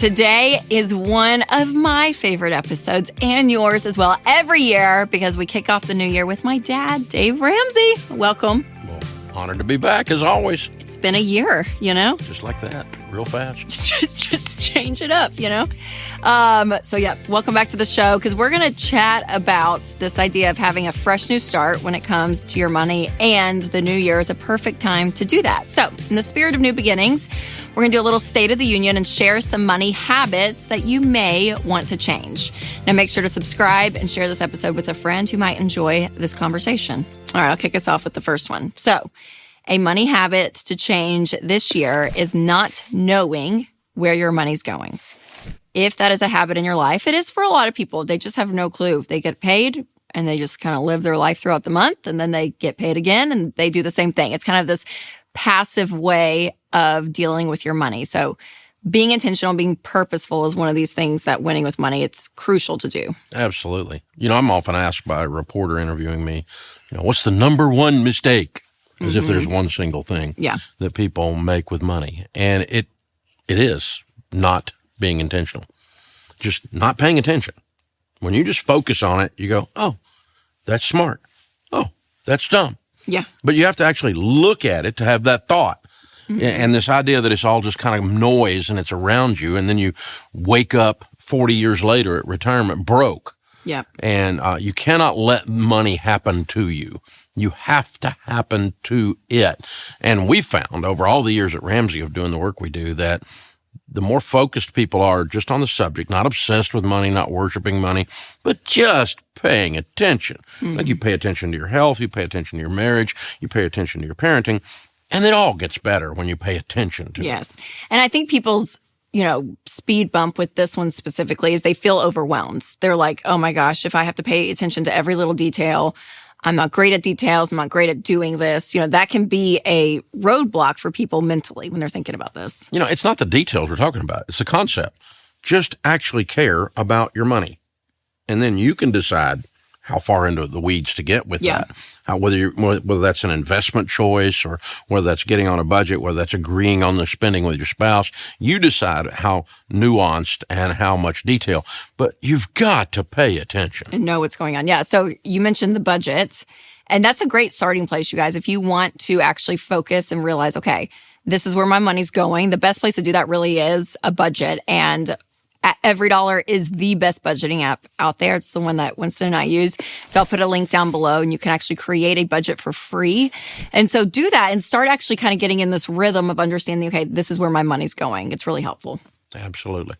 Today is one of my favorite episodes and yours as well every year because we kick off the new year with my dad, Dave Ramsey. Welcome. Well, honored to be back as always. It's been a year, you know? Just like that, real fast. Just change it up, you know? Welcome back to the show because we're going to chat about this idea of having a fresh new start when it comes to your money, and the new year is a perfect time to do that. So, in the spirit of new beginnings, we're going to do a little State of the Union and share some money habits that you may want to change. Now, make sure to subscribe and share this episode with a friend who might enjoy this conversation. All right, I'll kick us off with the first one. So, a money habit to change this year is not knowing where your money's going. If that is a habit in your life, it is for a lot of people. They just have no clue. They get paid and they just kind of live their life throughout the month, and then they get paid again and they do the same thing. It's kind of this passive way of dealing with your money. So being intentional, being purposeful is one of these things that winning with money, it's crucial to do. Absolutely. You know, I'm often asked by a reporter interviewing me, what's the number one mistake? As if there's one single thing that people make with money. And it is not being intentional. Just not paying attention. When you just focus on it, you go, oh, that's smart. Oh, that's dumb. Yeah. But you have to actually look at it to have that thought. And this idea that it's all just kind of noise and it's around you, and then you wake up 40 years later at retirement broke. Yeah. And you cannot let money happen to you. You have to happen to it. And we found over all the years at Ramsey of doing the work we do that the more focused people are just on the subject, not obsessed with money, not worshiping money, but just paying attention. Like you pay attention to your health, you pay attention to your marriage, you pay attention to your parenting, and it all gets better when you pay attention to it. Yes. And I think people's speed bump with this one specifically is they feel overwhelmed. They're like, oh my gosh, if I have to pay attention to every little detail, I'm not great at details, I'm not great at doing this. That can be a roadblock for people mentally when they're thinking about this. It's not the details we're talking about. It's the concept. Just actually care about your money. And then you can decide how far into the weeds to get with that. Whether that's an investment choice or whether that's getting on a budget, whether that's agreeing on the spending with your spouse, you decide how nuanced and how much detail. But you've got to pay attention. And know what's going on. Yeah. So you mentioned the budget, and that's a great starting place, you guys. If you want to actually focus and realize, okay, this is where my money's going, the best place to do that really is a budget. And Every Dollar is the best budgeting app out there. It's the one that Winston and I use. So I'll put a link down below, and you can actually create a budget for free. And so do that and start actually kind of getting in this rhythm of understanding, okay, this is where my money's going. It's really helpful. Absolutely.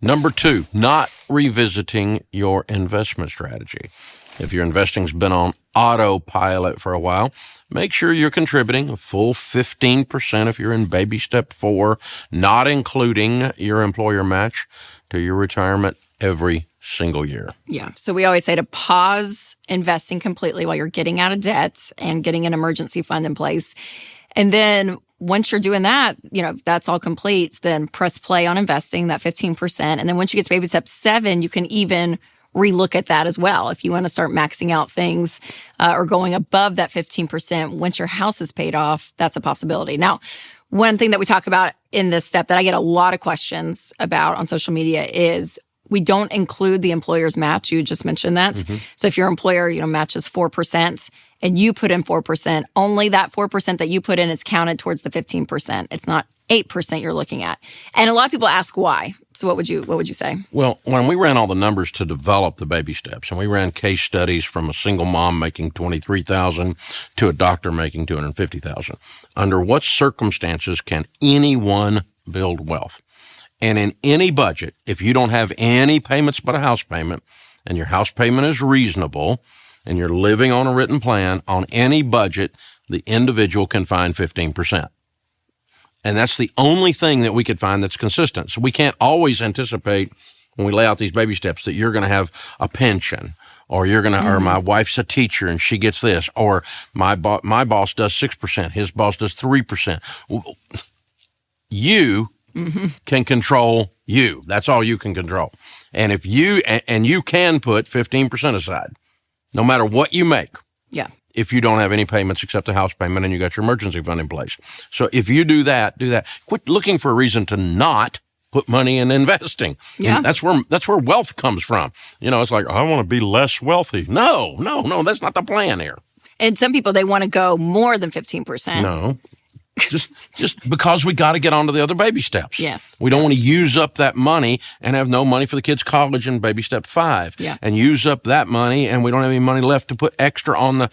Number 2, not revisiting your investment strategy. If your investing's been on autopilot for a while, make sure you're contributing a full 15% if you're in baby step 4, not including your employer match, to your retirement every single year. Yeah. So we always say to pause investing completely while you're getting out of debt and getting an emergency fund in place. And then once you're doing that, that's all complete, then press play on investing, that 15%. And then once you get to baby step 7, you can even relook at that as well. If you want to start maxing out things or going above that 15%, once your house is paid off, that's a possibility. Now, one thing that we talk about in this step that I get a lot of questions about on social media is we don't include the employer's match. You just mentioned that. So if your employer, matches 4% and you put in 4%, only that 4% that you put in is counted towards the 15%. It's not 8% you're looking at. And a lot of people ask why. So what would you say? Well, when we ran all the numbers to develop the baby steps, and we ran case studies from a single mom making $23,000 to a doctor making $250,000, under what circumstances can anyone build wealth? And in any budget, if you don't have any payments but a house payment, and your house payment is reasonable, and you're living on a written plan, on any budget, the individual can find 15%. And that's the only thing that we could find that's consistent. So we can't always anticipate when we lay out these baby steps that you're going to have a pension, or you're going to, or my wife's a teacher and she gets this, or my boss does 6%, his boss does 3%. You can control you. That's all you can control. And if you can put 15% aside, no matter what you make. Yeah. If you don't have any payments except a house payment and you got your emergency fund in place. So if you do that. Quit looking for a reason to not put money in investing. Yeah. And that's where wealth comes from. It's like, I want to be less wealthy. No, that's not the plan here. And some people, they want to go more than 15%. No. Just because we got to get onto the other baby steps. Yes. We don't want to use up that money and have no money for the kids' college in baby step 5. Yeah. And use up that money and we don't have any money left to put extra on the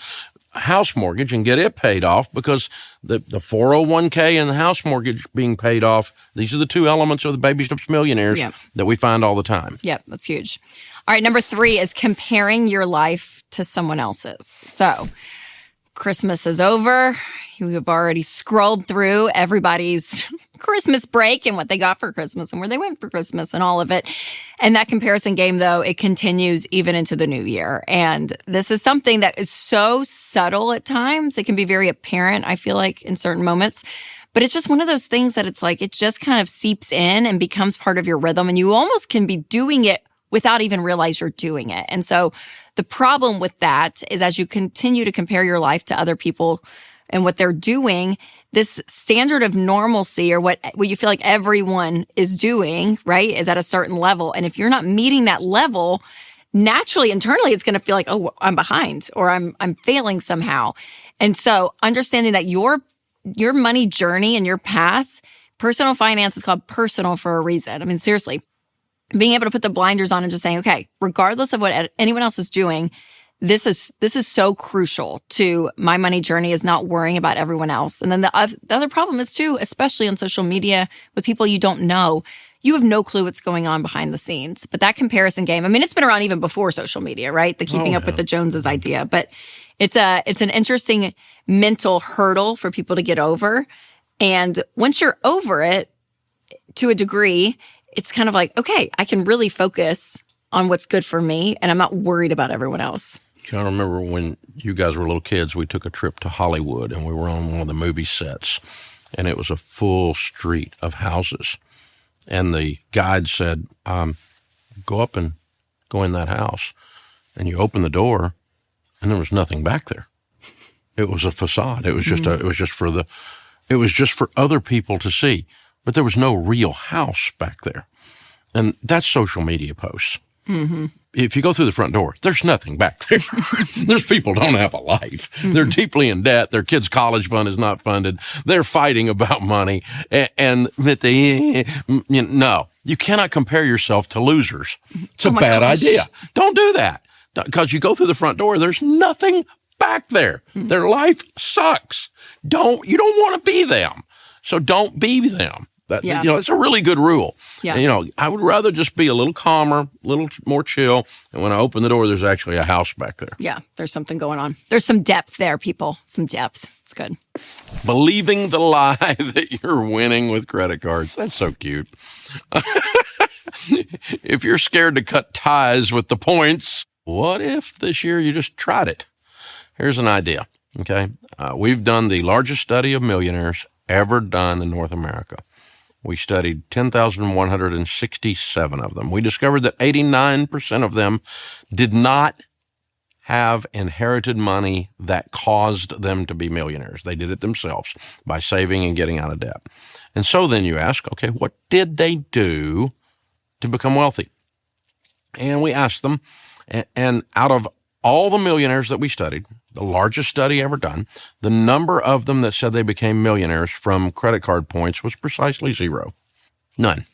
house mortgage and get it paid off because the 401k and the house mortgage being paid off, these are the two elements of the baby steps millionaires that we find all the time. Yep, that's huge. All right, number 3 is comparing your life to someone else's. So Christmas is over. You have already scrolled through everybody's Christmas break and what they got for Christmas and where they went for Christmas and all of it. And that comparison game, though, it continues even into the new year. And this is something that is so subtle at times. It can be very apparent, I feel like, in certain moments. But it's just one of those things that it's like it just kind of seeps in and becomes part of your rhythm. And you almost can be doing it without even realize you're doing it. And so the problem with that is as you continue to compare your life to other people and what they're doing, this standard of normalcy or what you feel like everyone is doing, right, is at a certain level. And if you're not meeting that level, naturally, internally, it's going to feel like, oh, I'm behind or I'm failing somehow. And so understanding that your money journey and your path, personal finance is called personal for a reason. I mean, seriously. Being able to put the blinders on and just saying, okay, regardless of what anyone else is doing, this is so crucial to my money journey is not worrying about everyone else. And then the other problem is too, especially on social media with people you don't know, you have no clue what's going on behind the scenes. But that comparison game, I mean, it's been around even before social media, right? The keeping up with the Joneses idea. But it's an interesting mental hurdle for people to get over. And once you're over it to a degree, it's kind of like, okay, I can really focus on what's good for me, and I'm not worried about everyone else. I remember when you guys were little kids, we took a trip to Hollywood, and we were on one of the movie sets, and it was a full street of houses. And the guide said, go up and go in that house. And you open the door, and there was nothing back there. It was a facade. It was just it was just for other people to see. But there was no real house back there. And that's social media posts. Mm-hmm. If you go through the front door, there's nothing back there. There's people who don't have a life. Mm-hmm. They're deeply in debt. Their kids' college fund is not funded. They're fighting about money. And no, you cannot compare yourself to losers. It's a bad idea. Don't do that. Because you go through the front door, there's nothing back there. Mm-hmm. Their life sucks. You don't want to be them. So don't be them. It's a really good rule. Yeah. And, I would rather just be a little calmer, a little more chill. And when I open the door, there's actually a house back there. Yeah, there's something going on. There's some depth there, people. Some depth. It's good. Believing the lie that you're winning with credit cards. That's so cute. If you're scared to cut ties with the points, what if this year you just tried it? Here's an idea. Okay. We've done the largest study of millionaires ever done in North America. We studied 10,167 of them. We discovered that 89% of them did not have inherited money that caused them to be millionaires. They did it themselves by saving and getting out of debt. And so then you ask, okay, what did they do to become wealthy? And we asked them, and out of all the millionaires that we studied, the largest study ever done, the number of them that said they became millionaires from credit card points was precisely 0. None.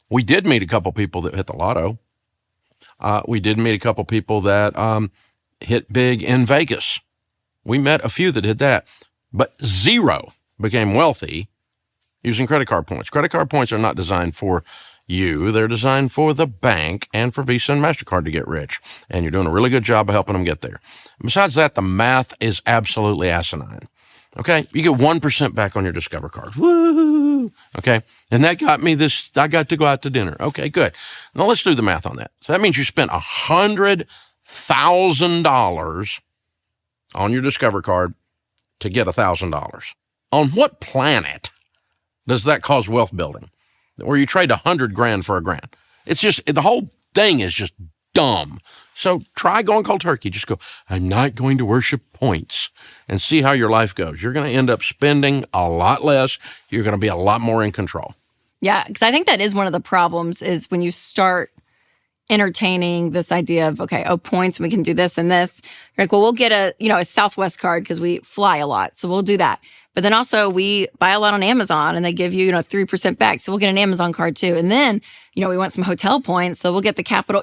We did meet a couple people that hit the lotto. We did meet a couple people that hit big in Vegas. We met a few that did that, but 0 became wealthy using credit card points. Credit card points are not designed for you. They're designed for the bank and for Visa and MasterCard to get rich. And you're doing a really good job of helping them get there. Besides that, the math is absolutely asinine. Okay? You get 1% back on your Discover card. Woo! Okay? And that got me I got to go out to dinner. Okay, good. Now let's do the math on that. So that means you spent $100,000 on your Discover card to get $1,000. On what planet does that cause wealth building? Where you trade $100,000 for $1,000. It's just, the whole thing is just dumb. So try going cold turkey. Just go, I'm not going to worship points, and see how your life goes. You're going to end up spending a lot less. You're going to be a lot more in control. Yeah, because I think that is one of the problems is when you start entertaining this idea of, okay, points, we can do this and this. You're like, well, we'll get a Southwest card because we fly a lot. So we'll do that. But then also we buy a lot on Amazon and they give you, 3% back. So we'll get an Amazon card too. And then, we want some hotel points. So we'll get the Capital,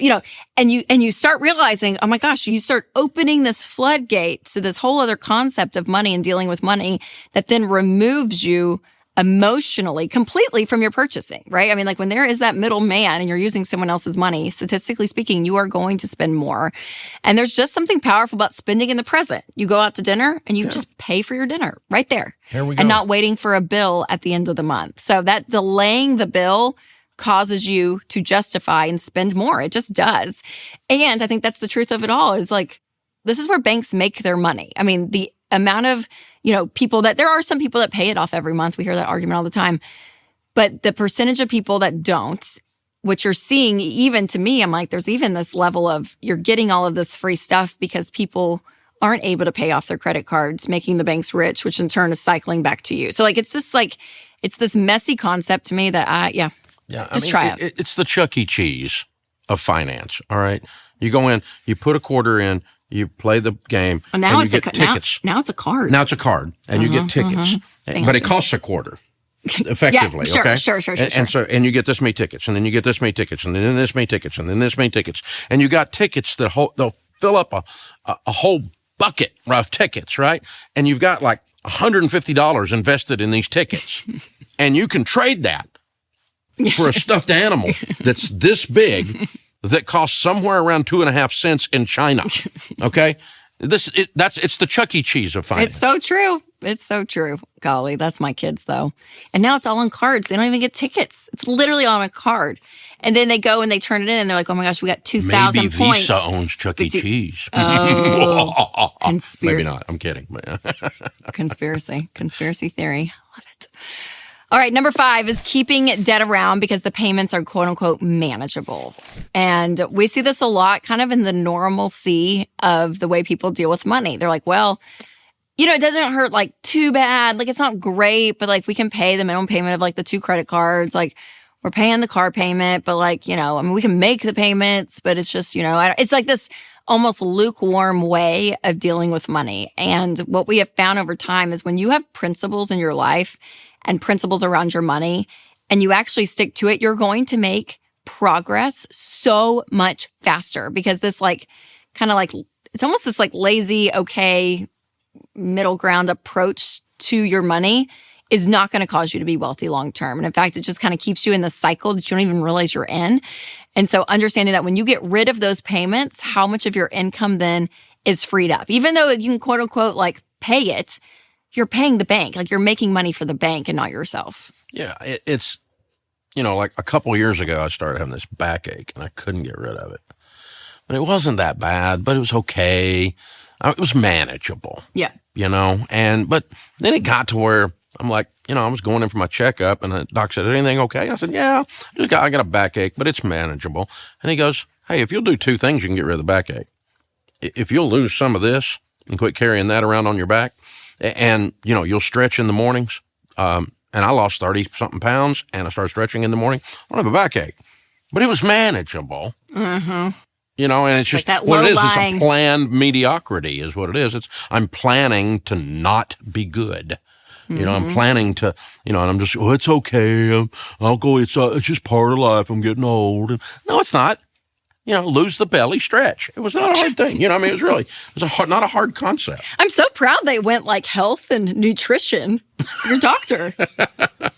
and you start realizing, oh my gosh, you start opening this floodgate to this whole other concept of money and dealing with money that then removes you emotionally completely from your purchasing, right? I mean, like when there is that middle man and you're using someone else's money, statistically speaking, you are going to spend more. And there's just something powerful about spending in the present. You go out to dinner and you just pay for your dinner right there. Here we go. And not waiting for a bill at the end of the month. So that delaying the bill causes you to justify and spend more. It just does. And I think that's the truth of it all is like, this is where banks make their money. I mean, the amount of, people that there are some people that pay it off every month. We hear that argument all the time. But the percentage of people that don't, what you're seeing, even to me, I'm like, there's even this level of you're getting all of this free stuff because people aren't able to pay off their credit cards, making the banks rich, which in turn is cycling back to you. So like, it's just like, it's this messy concept to me that try it. It's the Chuck E. Cheese of finance. All right. You go in, you put a quarter in, you play the game, now and it's you get tickets. Now it's a card. Now it's a card, and you get tickets. But it costs a quarter, effectively. Sure. And you get this many tickets, and then you get this many tickets, and then this many tickets, and then this many tickets. And you got tickets that they'll fill up a whole bucket of tickets, right? And you've got like $150 invested in these tickets. And you can trade that for a stuffed animal that's this big that costs somewhere around 2.5 cents in China. Okay? It's the Chuck E. Cheese of finance. It's so true. It's so true. Golly, that's my kids though. And now it's all on cards. They don't even get tickets. It's literally on a card. And then they go and they turn it in and they're like, oh my gosh, we got 2,000 points. Maybe Visa owns Chuck E. Cheese. Oh, Maybe not. I'm kidding. Conspiracy theory. Love it. All right, number 5 is keeping debt around because the payments are quote unquote manageable. And we see this a lot kind of in the normalcy of the way people deal with money. They're like, well, it doesn't hurt like too bad. Like it's not great, but like we can pay the minimum payment of like the 2 credit cards. Like we're paying the car payment, but like, we can make the payments, but it's just, it's like this almost lukewarm way of dealing with money. And what we have found over time is when you have principles in your life and principles around your money, and you actually stick to it, you're going to make progress so much faster because this like, kind of like, it's almost this like lazy, okay, middle ground approach to your money is not going to cause you to be wealthy long term. And in fact, it just kind of keeps you in the cycle that you don't even realize you're in. And so understanding that when you get rid of those payments, how much of your income then is freed up. Even though you can quote unquote like pay it, you're paying the bank. Like you're making money for the bank and not yourself. Yeah, it's, like a couple of years ago, I started having this backache and I couldn't get rid of it. But it wasn't that bad, but it was okay. It was manageable. Yeah. But then it got to where I'm like, I was going in for my checkup and the doc said, is anything okay? And I said, yeah, I got a backache, but it's manageable. And he goes, hey, if you'll do 2 things, you can get rid of the backache. If you'll lose some of this and quit carrying that around on your back, and, you'll stretch in the mornings. And I lost 30-something pounds and I started stretching in the morning. I don't have a backache, but it was manageable. Mm-hmm. And it's just like what it is. It's a planned mediocrity is what it is. I'm planning to not be good. Mm-hmm. I'm planning to, and I'm just, it's okay. I'll go. It's just part of life. I'm getting old. And, no, it's not. Lose the belly, stretch. It was not a hard thing. It was not a hard concept. I'm so proud they went like health and nutrition. Your doctor.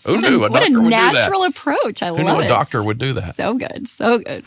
Who knew a doctor would do that? What a natural approach. I love it. Who knew a doctor would do that? So good. So good.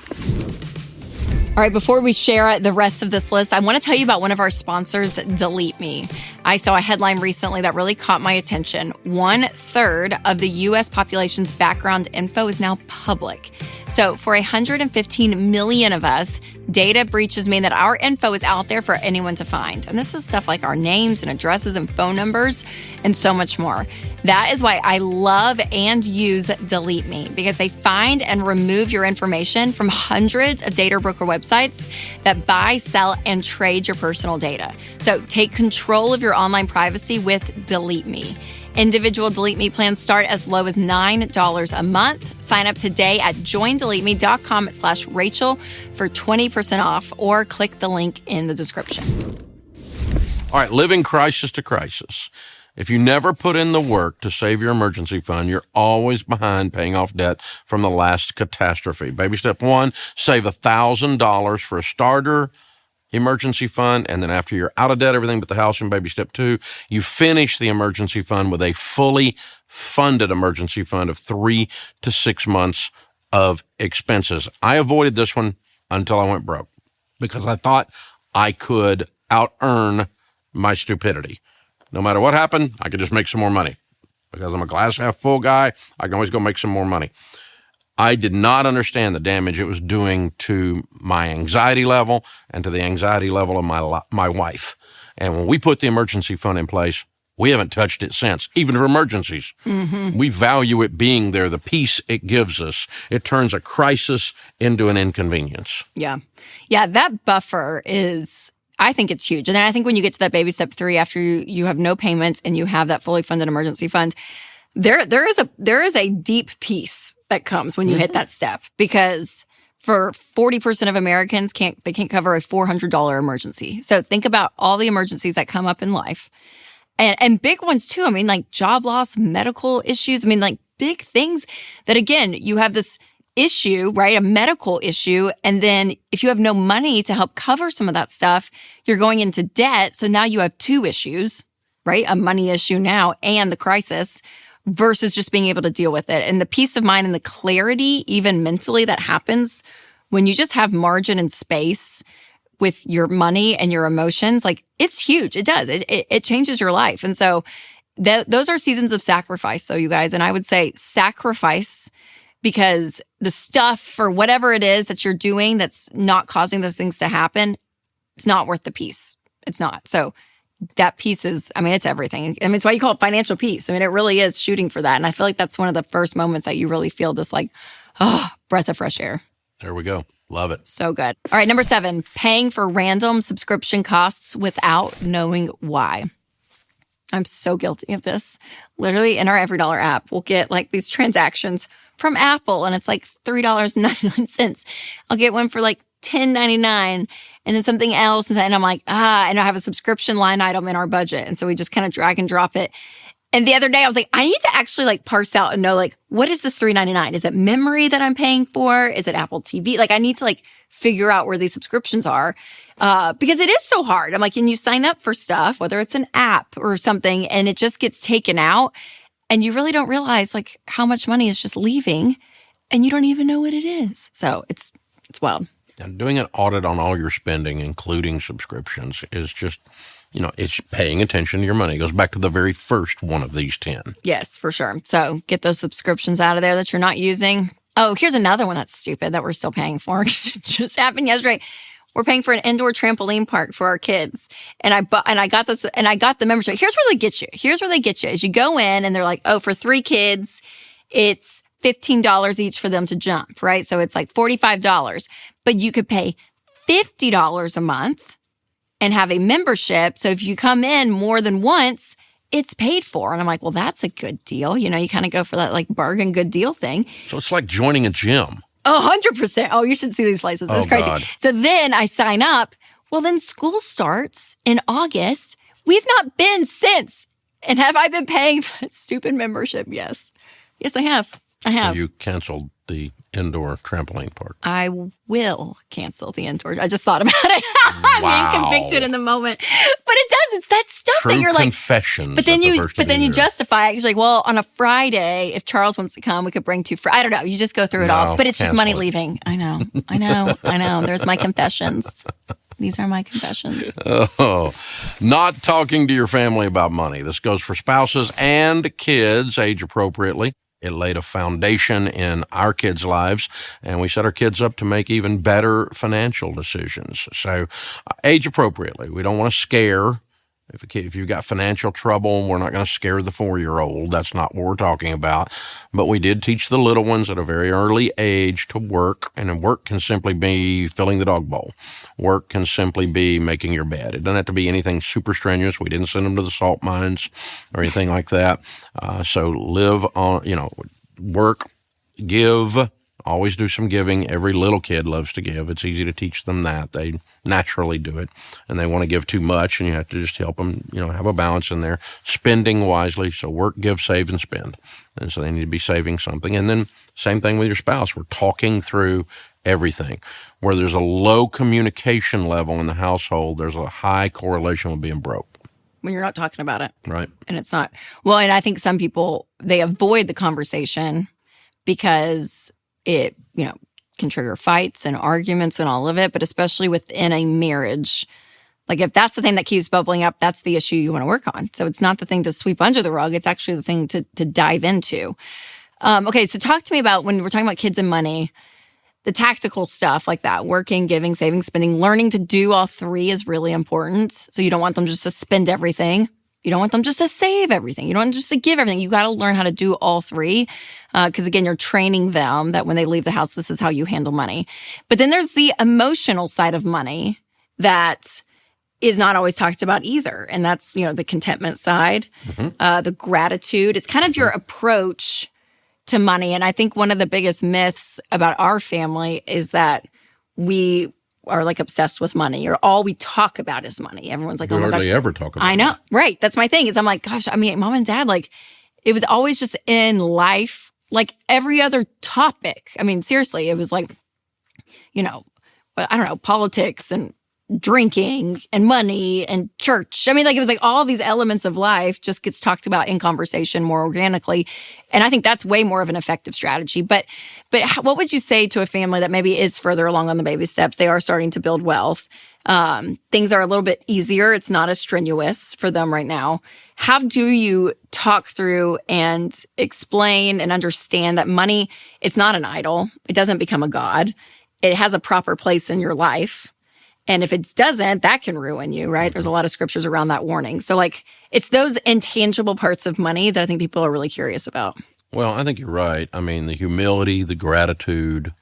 All right, before we share the rest of this list, I want to tell you about one of our sponsors, Delete Me. I saw a headline recently that really caught my attention. 1/3 of the U.S. population's background info is now public. So for 115 million of us, data breaches mean that our info is out there for anyone to find. And this is stuff like our names and addresses and phone numbers and so much more. That is why I love and use Delete Me, because they find and remove your information from hundreds of data broker websites that buy, sell, and trade your personal data. So take control of your online privacy with Delete Me. Individual Delete Me plans start as low as $9 a month. Sign up today at joindeleteme.com/Rachel for 20% off, or click the link in the description. All right, living crisis to crisis. If you never put in the work to save your emergency fund, you're always behind paying off debt from the last catastrophe. Baby step 1, save $1,000 for a starter emergency fund, and then after you're out of debt, everything but the house. In baby step 2, you finish the emergency fund with a fully funded emergency fund of 3 to 6 months of expenses. I avoided this one until I went broke because I thought I could out-earn my stupidity. No matter what happened, I could just make some more money. Because I'm a glass half full guy, I can always go make some more money. I did not understand the damage it was doing to my anxiety level and to the anxiety level of my wife. And when we put the emergency fund in place, we haven't touched it since, even for emergencies. Mm-hmm. We value it being there, the peace it gives us. It turns a crisis into an inconvenience. Yeah. Yeah, that buffer is... I think it's huge. And then I think when you get to that baby step 3, after you have no payments and you have that fully funded emergency fund, there is a deep peace that comes when you hit that step, because for 40% of Americans can't cover a $400 emergency. So think about all the emergencies that come up in life, and big ones too. I mean, like job loss, medical issues. I mean, like big things that, again, you have this issue, right? A medical issue. And then if you have no money to help cover some of that stuff, you're going into debt. So now you have 2 issues, right? A money issue now and the crisis, versus just being able to deal with it. And the peace of mind and the clarity, even mentally, that happens when you just have margin and space with your money and your emotions, like it's huge. It does. It changes your life. And so those are seasons of sacrifice, though, you guys. And I would say sacrifice, because the stuff, for whatever it is that you're doing that's not causing those things to happen, it's not worth the peace. It's not. So that peace is, I mean, it's everything. I mean, it's why you call it financial peace. I mean, it really is shooting for that. And I feel like that's one of the first moments that you really feel this like, breath of fresh air. There we go. Love it. So good. All right, number 7, paying for random subscription costs without knowing why. I'm so guilty of this. Literally, in our EveryDollar app, we'll get like these transactions from Apple, and it's like $3.99. I'll get one for like $10.99, and then something else, and I'm like, and I have a subscription line item in our budget, and so we just kind of drag and drop it. And the other day, I was like, I need to actually like parse out and know, like, what is this $3.99? Is it memory that I'm paying for? Is it Apple TV? Like, I need to like figure out where these subscriptions are, because it is so hard. I'm like, and you sign up for stuff, whether it's an app or something, and it just gets taken out. And you really don't realize like how much money is just leaving, and you don't even know what it is. So it's wild. And doing an audit on all your spending, including subscriptions, is just, it's paying attention to your money. It goes back to the very first one of these 10. Yes, for sure. So get those subscriptions out of there that you're not using. Oh, here's another one that's stupid that we're still paying for. It just happened yesterday. We're paying for an indoor trampoline park for our kids. And I got the membership. Here's where they get you. Is you go in and they're like, oh, for 3 kids, it's $15 each for them to jump, right? So it's like $45. But you could pay $50 a month and have a membership. So if you come in more than once, it's paid for. And I'm like, well, that's a good deal. You kind of go for that like bargain good deal thing. So it's like joining a gym. 100%. Oh, you should see these places. It's crazy. God. So then I sign up. Well, then school starts in August. We've not been since. And have I been paying for that stupid membership? Yes. Yes, I have. So you canceled the indoor trampoline park. I will cancel the indoor. I just thought about it. I'm being convicted in the moment. But it does. It's that stuff True that you're like. Confessions. But then you justify it. You're like, well, on a Friday, if Charles wants to come, we could bring 2 I don't know. You just go through it all. But it's just money leaving. I know. There's my confessions. These are my confessions. Oh, not talking to your family about money. This goes for spouses and kids, age appropriately. It laid a foundation in our kids' lives, and we set our kids up to make even better financial decisions. So age appropriately. We don't want to scare If you've got financial trouble, we're not going to scare the 4-year-old. That's not what we're talking about. But we did teach the little ones at a very early age to work, and work can simply be filling the dog bowl. Work can simply be making your bed. It doesn't have to be anything super strenuous. We didn't send them to the salt mines or anything like that. So live on, work, give. Always do some giving. Every little kid loves to give. It's easy to teach them that. They naturally do it, and they want to give too much, and you have to just help them, have a balance in there. Spending wisely. So work, give, save, and spend. And so they need to be saving something. And then same thing with your spouse. We're talking through everything. Where there's a low communication level in the household, there's a high correlation with being broke. When you're not talking about it. Right. And it's not. Well, and I think some people, they avoid the conversation because it, can trigger fights and arguments and all of it, but especially within a marriage. Like if that's the thing that keeps bubbling up, that's the issue you want to work on. So it's not the thing to sweep under the rug. It's actually the thing to dive into. Okay, so talk to me about when we're talking about kids and money, the tactical stuff like that, working, giving, saving, spending, learning to do all three is really important. So you don't want them just to spend everything. You don't want them just to save everything. You don't want them just to give everything. You got to learn how to do all three. Because again, you're training them that when they leave the house, this is how you handle money. But then there's the emotional side of money that is not always talked about either. And that's, the contentment side, the gratitude. It's kind of your approach to money. And I think one of the biggest myths about our family is that we are like obsessed with money, or all we talk about is money. Everyone's like, we oh my gosh. hardly ever talk about I know. money. Right. That's my thing is I'm like, gosh, Mom and Dad, like it was always just in life, like every other topic. Seriously, it was like, I don't know, politics and drinking and money and church. It was like all these elements of life just gets talked about in conversation more organically. And I think that's way more of an effective strategy. But what would you say to a family that maybe is further along on the baby steps? They are starting to build wealth. Things are a little bit easier. It's not as strenuous for them right now. How do you talk through and explain and understand that money, it's not an idol. It doesn't become a god. It has a proper place in your life. And if it doesn't, that can ruin you, right? There's a lot of scriptures around that warning. So it's those intangible parts of money that I think people are really curious about. Well, I think you're right. The humility, the gratitude,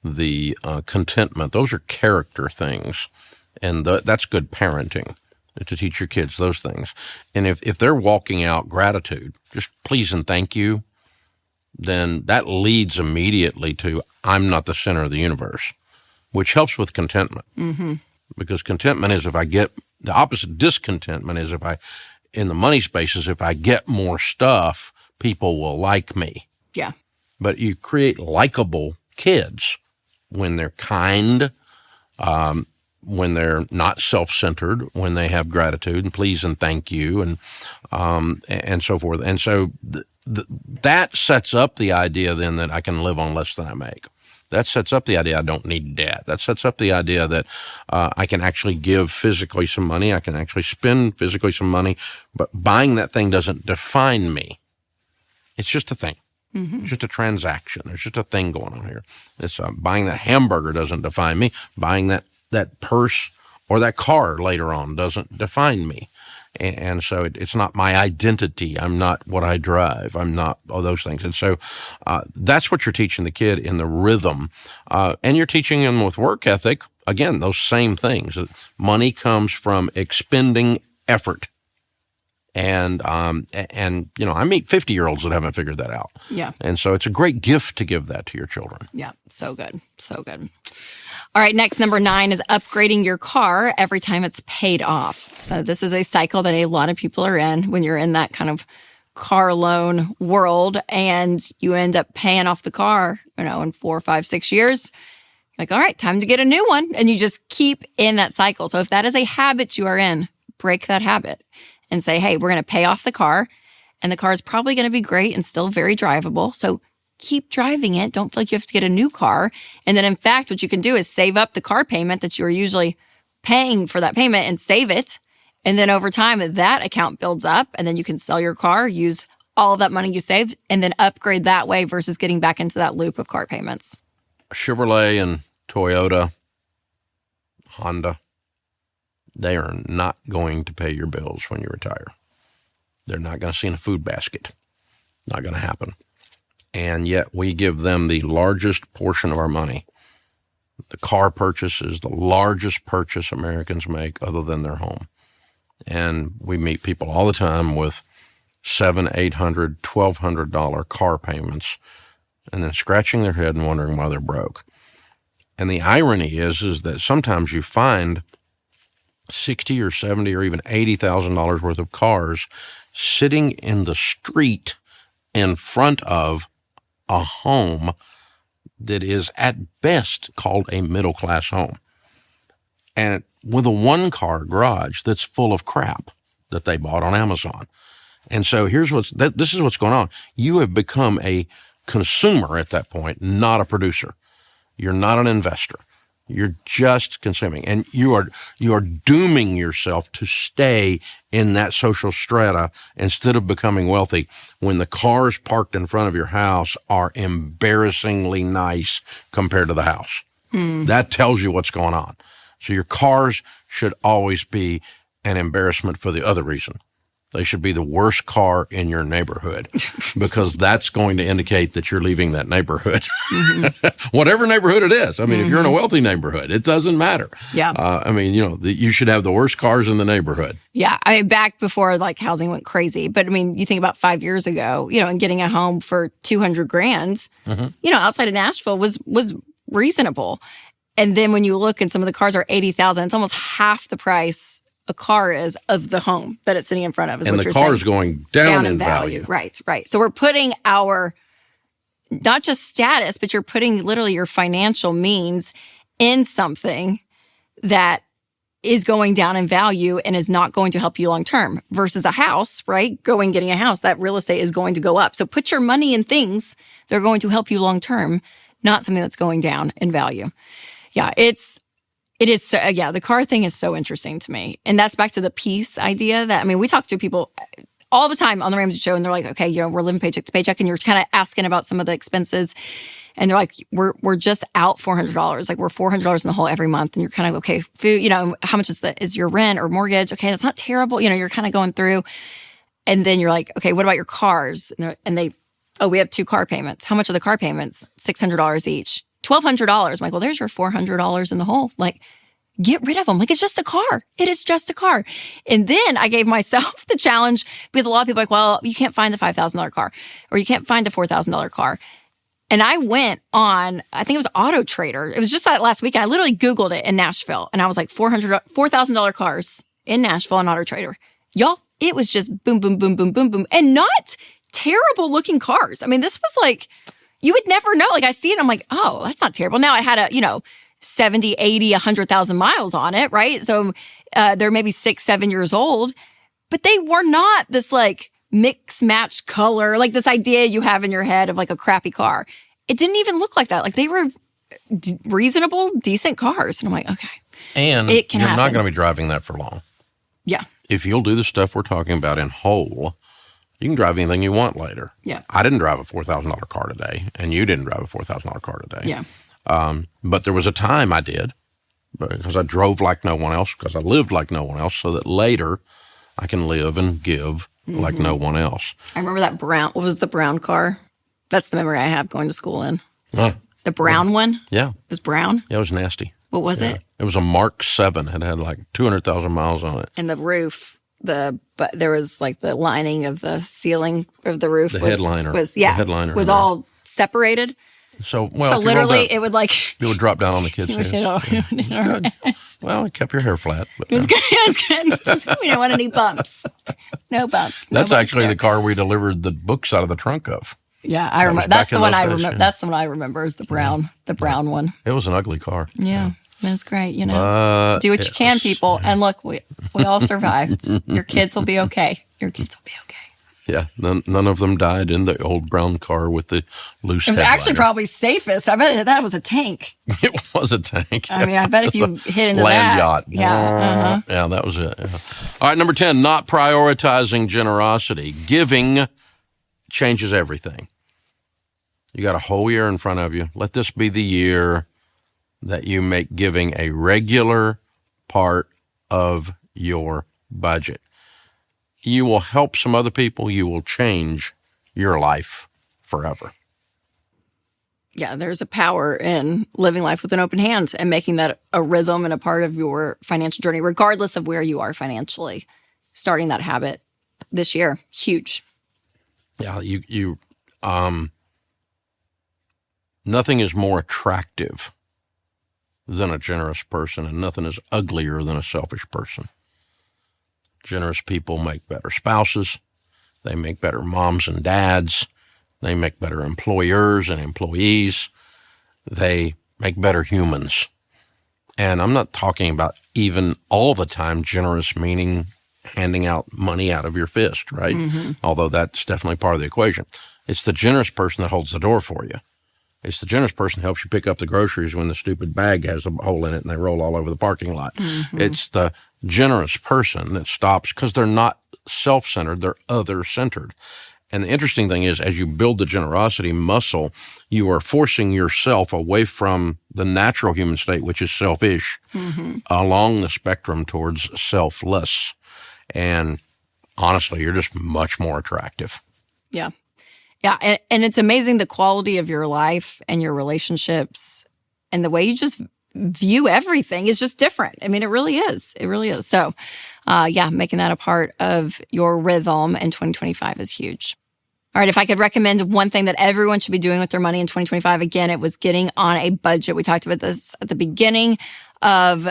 the contentment, those are character things. And that's good parenting, to teach your kids those things. And if they're walking out gratitude, just please and thank you, then that leads immediately to I'm not the center of the universe, which helps with contentment. Mm-hmm. Because contentment is if I get, the opposite discontentment is in the money space is if I get more stuff, people will like me. Yeah. But you create likable kids when they're kind, when they're not self-centered, when they have gratitude and please and thank you and so forth. And so that sets up the idea then that I can live on less than I make. That sets up the idea I don't need debt. That sets up the idea that I can actually give physically some money. I can actually spend physically some money, but buying that thing doesn't define me. It's just a thing. Mm-hmm. It's just a transaction. There's just a thing going on here. It's buying that hamburger doesn't define me. Buying that purse or that car later on doesn't define me. And so it's not my identity. I'm not what I drive. I'm not all those things. And so that's what you're teaching the kid in the rhythm. And you're teaching them with work ethic, again, those same things. Money comes from expending effort. And I meet 50-year-olds that haven't figured that out. Yeah. And so it's a great gift to give that to your children. Yeah. So good. So good. All right. Next, number 9 is upgrading your car every time it's paid off. So this is a cycle that a lot of people are in when you're in that kind of car loan world and you end up paying off the car, in 4, 5, 6 years. Like, all right, time to get a new one. And you just keep in that cycle. So if that is a habit you are in, break that habit and say, hey, we're going to pay off the car. And the car is probably going to be great and still very drivable. So keep driving it. Don't feel like you have to get a new car. And then, in fact, what you can do is save up the car payment that you're usually paying for that payment and save it. And then over time, that account builds up. And then you can sell your car, use all of that money you saved, and then upgrade that way versus getting back into that loop of car payments. Chevrolet and Toyota, Honda, they are not going to pay your bills when you retire. They're not going to see in a food basket. Not going to happen. And yet we give them the largest portion of our money. The car purchase is the largest purchase Americans make other than their home. And we meet people all the time with $700, $800, $1,200 car payments and then scratching their head and wondering why they're broke. And the irony is that sometimes you find $60 or $70 or even $80,000 worth of cars sitting in the street in front of a home that is at best called a middle-class home. And with a one-car garage that's full of crap that they bought on Amazon. And so this is what's going on. You have become a consumer at that point, not a producer. You're not an investor. You're just consuming. And you are dooming yourself to stay in that social strata instead of becoming wealthy when the cars parked in front of your house are embarrassingly nice compared to the house. That tells you what's going on. So your cars should always be an embarrassment for the other reason. They should be the worst car in your neighborhood because that's going to indicate that you're leaving that neighborhood, whatever neighborhood it is. I mean, if you're in a wealthy neighborhood, it doesn't matter. Yeah. I mean, you should have the worst cars in the neighborhood. Yeah. I mean, back before like housing went crazy. But I mean, you think about 5 years ago, and getting a home for $200,000, outside of Nashville was reasonable. And then when you look and some of the cars are $80,000, it's almost half the price a car is of the home that it's sitting in front of. Is and what the you're car saying. is going down in value. Right. So we're putting our, not just status, but you're putting literally your financial means in something that is going down in value and is not going to help you long term versus a house, right? Getting a house, that real estate is going to go up. So put your money in things that are going to help you long term, not something that's going down in value. Yeah, it is so, the car thing is so interesting to me. And that's back to the peace idea that, I mean, we talk to people all the time on the Ramsey show and they're like, okay, we're living paycheck to paycheck and you're kind of asking about some of the expenses and they're like, we're just out $400. Like we're $400 in the hole every month. And you're kind of, okay, food, how much is your rent or mortgage? Okay, that's not terrible. You're kind of going through and then you're like, okay, what about your cars? And we have 2 car payments. How much are the car payments? $600 each. $1,200. I'm like, well, there's your $400 in the hole. Like, get rid of them. Like, it's just a car. It is just a car. And then I gave myself the challenge because a lot of people are like, well, you can't find the $5,000 car or you can't find the $4,000 car. And I went on, I think it was Auto Trader. It was just that last weekend. I literally Googled it in Nashville and I was like $4,000 cars in Nashville on Auto Trader. Y'all, it was just boom, boom, boom, boom, boom, boom. And not terrible looking cars. I mean, this was like, you would never know. Like I see it, I'm like, oh, that's not terrible. Now it had a, 70, 80, 100,000 miles on it, right? So they're maybe 6, 7 years old, but they were not this like mix match color, like this idea you have in your head of like a crappy car. It didn't even look like that. Like they were reasonable, decent cars. And I'm like, okay. And it can you're happen. not going to be driving that for long. Yeah. If you'll do the stuff we're talking about in whole, you can drive anything you want later. Yeah. I didn't drive a $4,000 car today, and you didn't drive a $4,000 car today. Yeah. But there was a time I did because I drove like no one else, because I lived like no one else, so that later I can live and give like no one else. I remember that what was the brown car? That's the memory I have going to school in. The brown one? Yeah. It was brown? Yeah, it was nasty. What was it? It was a Mark 7. It had like 200,000 miles on it. And the roof, but there was like the lining of the ceiling of the roof. The was, headliner. Was, the headliner was all separated. So literally it would like... It would drop down on the kids' heads. Well, it kept your hair flat. But it was good. It was good. Just, we don't want any bumps. No bumps. That's actually the car we delivered the books out of the trunk of. Yeah, I remember. That's the one I remember. That's the one I remember is the brown one. It was an ugly car. Yeah. It was great, Do what you can, people. And look, we all survived. Your kids will be okay. Your kids will be okay. Yeah, none of them died in the old brown car with the loose. It was actually probably safest. I bet that was a tank. It was a tank. I mean, I bet if you hit into land that. Yacht. Yeah. Yeah, that was it. Yeah. All right, number 10, not prioritizing generosity. Giving changes everything. You got a whole year in front of you. Let this be the year that you make giving a regular part of your budget. You will help some other people. You will change your life forever. Yeah, there's a power in living life with an open hand and making that a rhythm and a part of your financial journey, regardless of where you are financially. Starting that habit this year, huge. Yeah, nothing is more attractive than a generous person, and nothing is uglier than a selfish person. Generous people make better spouses. They make better moms and dads. They make better employers and employees. They make better humans. And I'm not talking about even all the time generous, meaning handing out money out of your fist, right? Mm-hmm. Although that's definitely part of the equation. It's the generous person that holds the door for you. It's the generous person that helps you pick up the groceries when the stupid bag has a hole in it and they roll all over the parking lot. Mm-hmm. It's the generous person that stops because they're not self-centered, they're other-centered. And the interesting thing is, as you build the generosity muscle, you are forcing yourself away from the natural human state, which is selfish, mm-hmm. along the spectrum towards selfless. And honestly, you're just much more attractive. Yeah. Yeah. And it's amazing the quality of your life and your relationships and the way you just view everything is just different. I mean, it really is. It really is. So, making that a part of your rhythm in 2025 is huge. All right, if I could recommend one thing that everyone should be doing with their money in 2025, again, it was getting on a budget. We talked about this at the beginning of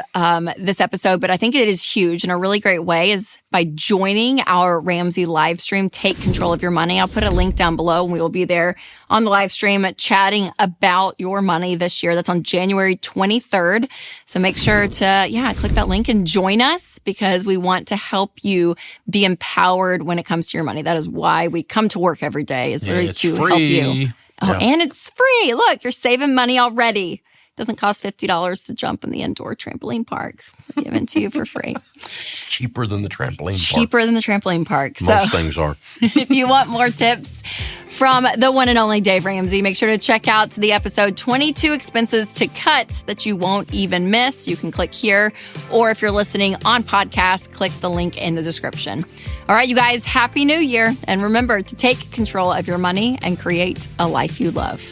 this episode, but I think it is huge. And a really great way is by joining our Ramsey live stream, Take Control of Your Money. I'll put a link down below and we will be there on the live stream chatting about your money this year. That's on January 23rd. So make sure to, click that link and join us because we want to help you be empowered when it comes to your money. That is why we come to work every day, is to help you. Oh, and it's free. Look, you're saving money already. Doesn't cost $50 to jump in the indoor trampoline park. We're given to you for free. It's cheaper than the trampoline park. Cheaper than the trampoline park. Most things are. If you want more tips from the one and only Dave Ramsey, make sure to check out the episode 22 Expenses to Cut that you won't even miss. You can click here, or if you're listening on podcast, click the link in the description. All right, you guys, Happy New Year. And remember to take control of your money and create a life you love.